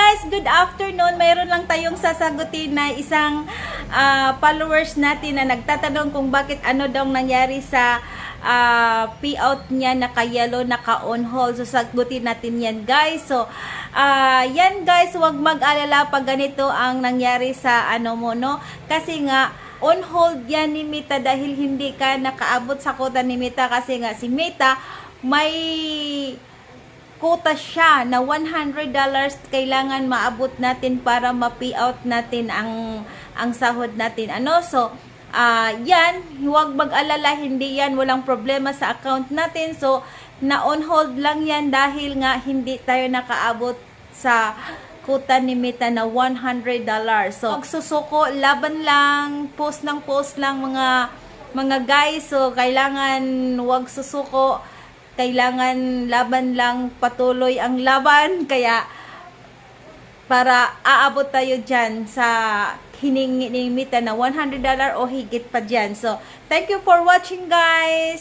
guys, good afternoon. Mayroon lang tayong sasagutin na isang followers natin na nagtatanong kung bakit ano daw nangyari sa payout niya, naka-yellow, naka-on hold. So sagutin natin yan guys. So yan guys, huwag mag-alala pag ganito ang nangyari sa ano mo, no? Kasi nga on hold yan ni Mita dahil hindi ka nakaabot sa quota ni Mita, kasi nga si Mita may quota siya na $100 kailangan maabot natin para ma-payout natin ang sahod natin. So yan, huwag mag-alala, hindi yan, walang problema sa account natin. So na on hold lang yan dahil nga hindi tayo nakaabot sa quota ni Mita na $100. So magsusuko, laban lang, post lang mga guys. So kailangan huwag susuko, kailangan laban lang, patuloy ang laban, kaya para aabot tayo dyan sa hiningi ni Mita na $100 o higit pa dyan. So thank you for watching guys.